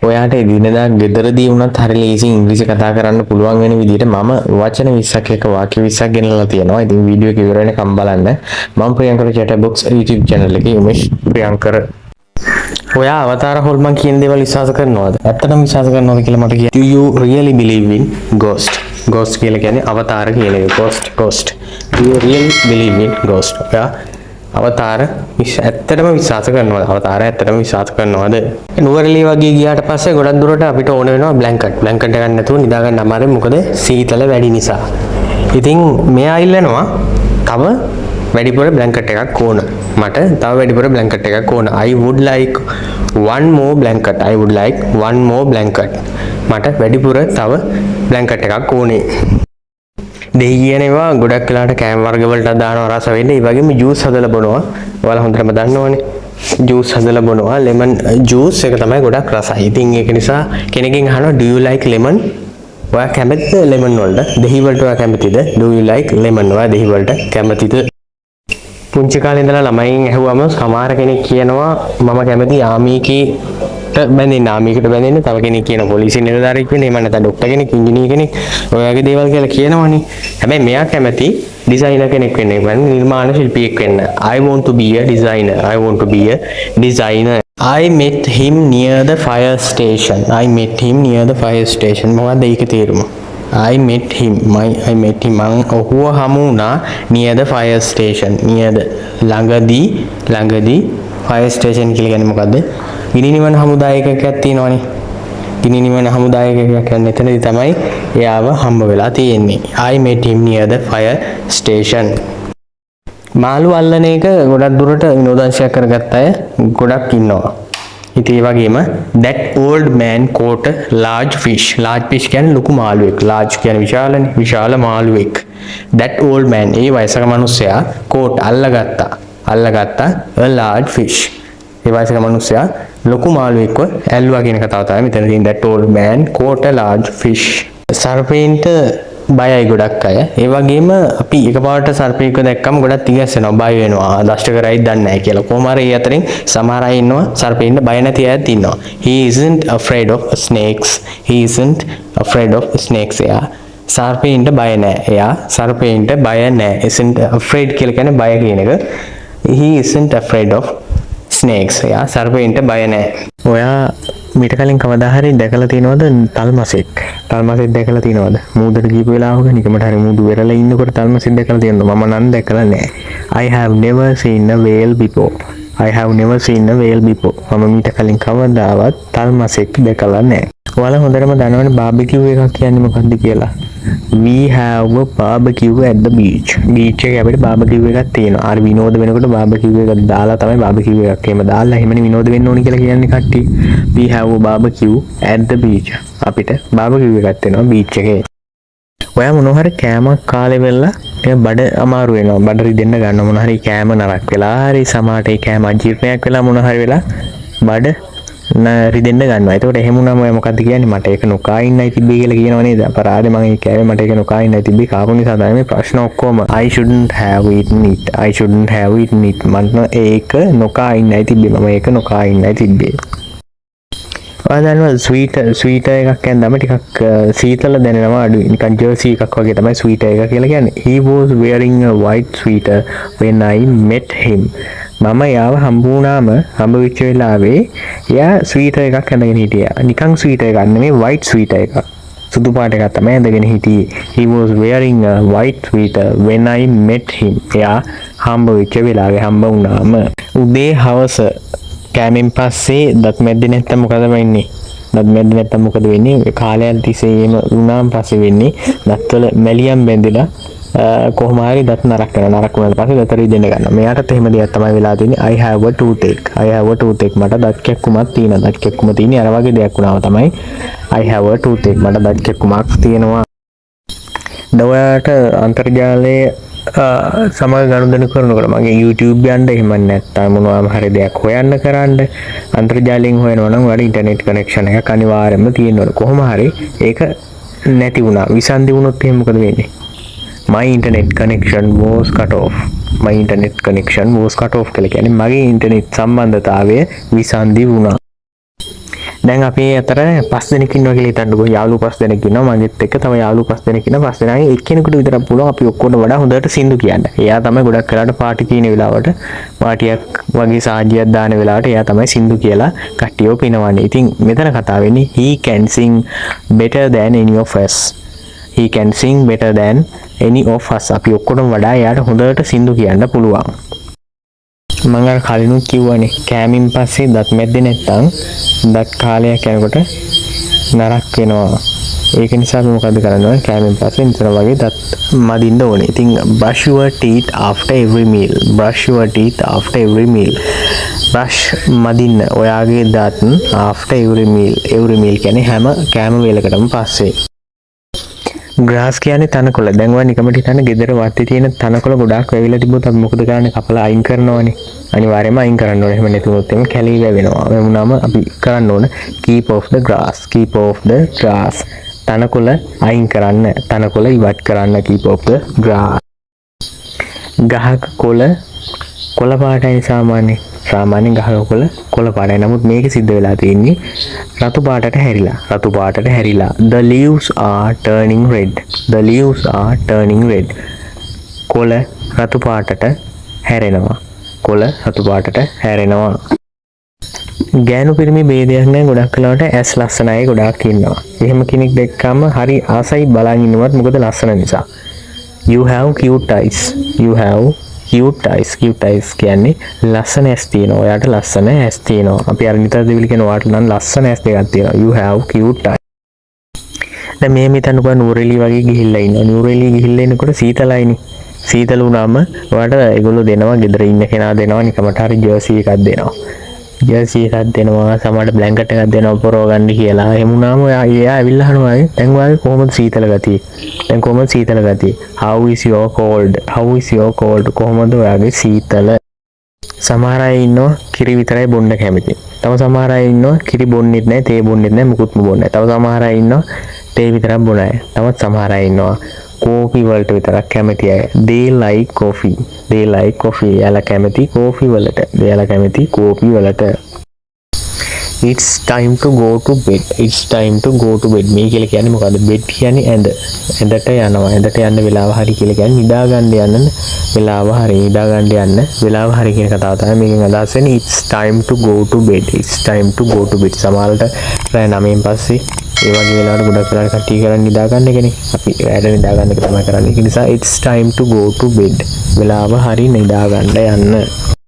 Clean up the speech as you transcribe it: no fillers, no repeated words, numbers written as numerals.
ඔයාට එදිනෙදා ගෙදරදී වුණත් හරි ලේසියෙන් ඉංග්‍රීසි කතා කරන්න පුළුවන් වෙන විදිහට මම වචන 20ක් එක වාක්‍ය 20ක් ගෙනල්ලා තියෙනවා. ඉතින් වීඩියෝ එක ඉවර වෙනකම් බලන්න. මම Priyankara chat box YouTube channel එකේ උමේෂ් ප්‍රියංකර. ඔයා අවතාර හොල්මන් කියන දේවල් විශ්වාස කරනවද? ඇත්තටම විශ්වාස කරනවද කියලා මට කියන්න. Do you really believe in ghost? ghost කියලා කියන්නේ අවතාර කියන එක. ghost. Do you really believe in ghost? ඔයා අවතාර ඇත්තටම විශ්වාස කරනවද? අවතාර ඇත්තටම විශ්වාස කරනවද? නුවරඑළිය වගේ ගියාට පස්සේ ගොඩක් දුරට අපිට ඕන වෙනවා බ්ලැන්කට්. බ්ලැන්කට් එකක් නැතුව නිදා ගන්න අමාරුයි. මොකද සීතල වැඩි නිසා. ඉතින් මෙයා ඉල්ලනවා තව වැඩිපුර බ්ලැන්කට් එකක් ඕන. මට තව වැඩිපුර බ්ලැන්කට් එකක් ඕන. I would like one more blanket. I would like one more blanket. මට වැඩිපුර තව බ්ලැන්කට් එකක් ඕනේ. දෙහි කියනවා ගොඩක් වෙලාවට කෑම වර්ග වලට දානවා රස වෙන්නේ. ඒ වගේම ජූස් හදලා බොනවා. ඔයාලා හොඳටම දන්නවනේ. ජූස් හදලා බොනවා. lemon juice එක තමයි ගොඩක් රසයි. ඉතින් ඒක නිසා කෙනකින් අහනවා do you like lemon? ඔයා කැමතිද lemon වලට? දෙහි වලට ඔයා කැමතිද? Do you like lemon? ඔයා දෙහි වලට කැමතිද? පුංචි කාලේ ඉඳලා ළමයින් ඇහුවම සමහර කෙනෙක් කියනවා මම කැමති ආමීකේට බැඳෙන්න. ආමීකට බැඳෙන්න. තව කෙනෙක් කියනවා පොලිසිය නිලධාරියෙක් වෙන්න. එහෙම නැත්නම් ડોක්ටර් කෙනෙක්, ඉංජිනේර කෙනෙක්. ඔය වගේ දේවල් කියලා කියනවනේ. හැබැයි මෙයා කැමති ඩිසයිනර් කෙනෙක් වෙන්න. ඒ කියන්නේ නිර්මාණ ශිල්පියෙක් වෙන්න. I want to be a designer. I want to be a designer. I met him near the fire station. I met him near the fire station. මොකක්ද ඒකේ තේරුම? I met him. මං ඔහුව හමු වුණා near the fire station. near the ළඟදී fire station කියලා කියන්නේ මොකද්ද? ගිනි නිවන හමුදායකයක් තියෙනවනේ. ගිනි නිවන හමුදායකයක් කියන්නේ එතනදී තමයි එයාව හම්බ වෙලා තියෙන්නේ. I met him near the fire station. මාළු අල්ලන එක ගොඩක් දුරට විනෝදාංශයක් කරගත්ත අය ගොඩක් ඉන්නවා. ඉතින් ඒ වගේම that old man caught a large fish. large fish කියන්නේ ලොකු මාළුවෙක්. large කියන්නේ විශාලනේ. විශාල මාළුවෙක්. that old man ඒ වයසක මිනිසයා caught අල්ලගත්තා a large fish. ඒ වයසක මිනිසයා ලොකු මාළුවෙක්ව ඇල්ලුවා කියන කතාව තමයි මෙතන තියෙන. that old man caught a large fish. සර්පෙන්ට බයයි ගොඩක් අය. ඒ වගේම අපි එකපාරට සර්පෙක්ව දැක්කම ගොඩක් තිගැස්සෙනවා, බය වෙනවා. දෂ්ට කරයිද දන්නේ නැහැ කියලා. කොහොම හරි ඒ අතරින් සමහර අය ඉන්නවා සර්පෙන්ට බය නැති අයත් ඉන්නවා. He isn't afraid of snakes. He isn't afraid of snakes. එයා සර්පෙන්ට බය නැහැ. එයා සර්පෙන්ට බය නැහැ. isn't afraid කියලා කියන්නේ බය කියන එක. He isn't afraid of snakes. එයා සර්පෙන්ට බය නැහැ. ඔයා මීට කලින් කවදා හරි දැකලා තියෙනවද තල්මසෙක්? තල්මසෙක් දැකලා තියෙනවද? මූදට ගිහපු වෙලාවක නිකමට හරි මූදු වෙරලා ඉන්නකොට තල්මසෙක් දැකලා තියෙනවද? මම නම් දැකලා නැහැ. I have never seen a whale before. I have never seen a whale before. මම මීට කලින් කවදාවත් තල්මසෙක් දැකලා නැහැ. ඔයාලා හොඳටම දන්නවනේ බාබිකියු එකක් කියන්නේ මොකක්ද කියලා. We have a barbecue at the beach. beach එකේ අපිට බාබිකියු එකක් තියෙනවා. අර විනෝද වෙනකොට බාබිකියු එකක් දාලා තමයි බාබිකියු එකක් එහෙම දාලා එහෙමනේ විනෝද වෙන්න ඕනි කියලා කියන්නේ කට්ටිය. We have a barbecue at the beach. අපිට බාබිකියු එකක් තියෙනවා beach එකේ. ඔයා මොනවා හරි කෑමක් කාලේ වෙලා ඒ බඩ අමාරු වෙනවා. බඩ රිදෙන්න ගන්න මොනවා හරි කෑම නරක් වෙලා හරි සමාට ඒ කෑම අජීර්ණයක් වෙලා මොනවා හරි වෙලා බඩ රිදෙන්න ගන්නවා. ඒකට එහෙම වුණාම ඔයා මොකද්ද කියන්නේ? මට ඒක නොකා ඉන්නයි තිබ්බේ කියලා කියනව නේද? අපරාධේ මම ඒ කෑවේ මට ඒක නොකා ඉන්නයි තිබ්බේ. කාපු නිසා තමයි මේ ප්‍රශ්න ඔක්කොම. I shouldn't have eaten it. I shouldn't have eaten it. මට ඒක නොකා ඉන්නයි තිබ්බේ. මම ඒක නොකා ඉන්නයි තිබ්බේ. ඔයා දන්නවා ස්වීට් එකක් කියනදම ටිකක් සීතල දැනෙනවා අඩුයි. නිකන් ජර්සි එකක් වගේ තමයි ස්වීට් එක කියලා කියන්නේ. He was wearing a white sweater when I met him. මම යාව හම්බුනාම හම්බ වෙච්ච වෙලාවේ එයා ස්වීටර් එකක් ඇඳගෙන හිටියා. නිකන් ස්වීටර් එකක් නෙමෙයි white sweater එකක්. සුදු පාට එකක් තමයි ඇඳගෙන හිටියේ. He was wearing a white sweater when I met him. එයා හම්බ වෙච්ච වෙලාවේ හම්බ වුණාම උදේ හවස කෑමෙන් පස්සේ දත් මැද්දේ නැත්තම් මොකද වෙන්නේ? දත් මැද්දේ නැත්තම් මොකද වෙන්නේ? කාලයක් තිස්සේ එහෙම වුණාම පස්සේ වෙන්නේ දත්වල මැලියම් බැඳිලා කොහොම හරි දත් නරක් කරනවා. නරක් වුණාට පස්සේ දත රිදෙන්න ගන්නවා. මෙයාටත් එහෙම දෙයක් තමයි වෙලා තියෙන්නේ. I have a toothache. I have a toothache. මට දත් කැක්කුමක් තියෙනවා. දත් කැක්කුම තියෙන්නේ අර වගේ දෙයක් වුණාම තමයි I have a toothache. මට දත් කැක්කුමක් තියෙනවා. ඔයාට අන්තර්ජාලයේ සමග ගනුදෙනු කරනකොට මගේ YouTube යන්න එහෙම නැත්නම් මොනවාම හරි දෙයක් හොයන්න කරන්න අන්තර්ජාලයෙන් හොයනවා නම් ඔයාලා ඉන්ටර්නෙට් කනෙක්ෂන් එකක් අනිවාර්යයෙන්ම තියෙන්න ඕන. කොහොම හරි ඒක නැති වුණා. විසන්දි වුණොත් එහෙනම් මොකද වෙන්නේ? My internet connection was cut off. My internet connection was cut off කියලා කියන්නේ මගේ ඉන්ටර්නෙට් සම්බන්ධතාවය විසන්දි වුණා. දැන් අපි අතර 5 දෙනෙක් ඉන්නවා කියලා හිතන්නකෝ. යාළුවෝ 5 දෙනෙක් ඉන්නවා. මගෙත් එක්ක තව යාළුවෝ 5 දෙනෙක් ඉන්නවා. 5 දෙනාගෙන් එක්කෙනෙකුට විතරක් පුළුවන් අපි ඔක්කොම වඩා හොඳට සින්දු කියන්න. එයා තමයි ගොඩක් කරාට පාටි කියන වෙලාවට පාටියක් වගේ සාජියක් දාන වෙලාවට එයා තමයි සින්දු කියලා කට්ටියව පිනවන්නේ. ඉතින් මෙතන කතාව වෙන්නේ he can sing better than any of us. He can sing better than any of us. අපි ඔක්කොටම වඩා එයාට හොඳට සින්දු කියන්න පුළුවන්. මම අර කලිනුත් කිව්වනේ කෑමින් පස්සේ දත් මැද්දේ නැත්තම් දත් කාලයක් යනකොට නරක් වෙනවා. ඒක නිසා අපි මොකද කරන්න ඕනේ? කෑමින් පස්සේ නිතර වගේ දත් මදින්න ඕනේ. ඉතින් brush your teeth after every meal. brush your teeth after every meal. brush මදින්න ඔයාගේ දත් after every meal. every meal කියන්නේ හැම කෑම වේලකටම පස්සේ. ග්‍රාස් කියන්නේ තනකොළ. දැන් ඔය නිකමට හිතන්න ගෙදර වත්තේ තියෙන තනකොළ ගොඩාක් වැවිලා තිබ්බොත් අපි මොකද කරන්නේ? කපලා අයින් කරනවානේ. අනිවාර්යයෙන්ම අයින් කරන්න ඕනේ. එහෙම නැතුනොත් එimhe කැලේ වැවෙනවා. ඒ වුණාම අපි කරන්න ඕන keep off the grass. keep off the grass. තනකොළ අයින් කරන්න. තනකොළ ඉවත් කරන්න keep off the grass. ගහක කොළ පාටයි සාමාන්‍ය ගහක කොළ පාටයි. නමුත් මේක සිද්ධ වෙලා තියෙන්නේ රතු පාටට හැරිලා. The leaves are turning red. The leaves are turning red. කොළ රතු පාටට හැරෙනවා. ගෑනු පිරිමි ભેදයක් නැහැ. ගොඩක් වෙලාවට ඇස් ලස්සන අය ගොඩාක් ඉන්නවා. එහෙම කෙනෙක් දැක්කම හරි ආසයි බලන් ඉන්නවත් මොකද ලස්සන නිසා. You have cute eyes. You have cute eyes. cute eyes කියන්නේ ලස්සන ඇස් තියෙනවා. ඔයාට ලස්සන ඇස් තියෙනවා. අපි අර නිතර දෙවිලි කියන ඔයාට නම් ලස්සන ඇස් දෙකක් තියෙනවා. You have cute eyes. දැන් මේ හිතන්නකෝ නූරෙලි වගේ ගිහිල්ලා ඉන්නවා. නූරෙලි ගිහිල්ලා ඉනකොට සීතලයිනේ. සීතල වුණාම ඔයාට ඒගොල්ලෝ දෙනවා, ගෙදර ඉන්න කෙනා දෙනවා නිකමට හරි ජර්සි එකක් දෙනවා. සමහරට බ්ලැන්කට් එකක් දෙනවා පොරව ගන්න කියලා. එහෙම වුණාම එයා ඇවිල්ලා අහනවා දැන් ඔයාගේ කොහොමද සීතල ගතිය? How is your cold? කොහොමද ඔයාගේ සීතල? සමහර අය ඉන්නවා කිරි විතරයි බොන්න කැමති. තව සමහර අය ඉන්නවා කිරි බොන්නෙත් නැහැ, තේ බොන්නෙත් නැහැ, මුකුත්ම බොන්නේ නැහැ. තව සමහර අය ඉන්නවා තේ විතරක් බොන අය. තවත් සමහර අය ඉන්නවා කෝපි වලට විතරක් කැමති අය. They like coffee. එයාලා කැමති කෝපි වලට. It's time to go to bed. මේ කියලා කියන්නේ මොකද්ද? bed කියන්නේ ඇඳ. ඇඳට යන්න වෙලාව හරි කියලා කියන්නේ නිදා ගන්න යන්න වෙලාව හරි කියන කතාව තමයි මේකෙන් අදහස් වෙන්නේ. It's time to go to bed. සමහරවිට රෑ 9න් පස්සේ ඒ වගේ වෙලාවට ගොඩක් වෙලාවට කට්ටිය කරන්නේ නිදා ගන්න එකනේ. අපි රෑට නිදා ගන්න එක තමයි කරන්නේ. ඒ නිසා it's time to go to bed. වෙලාව හරි නිදා ගන්න යන්න.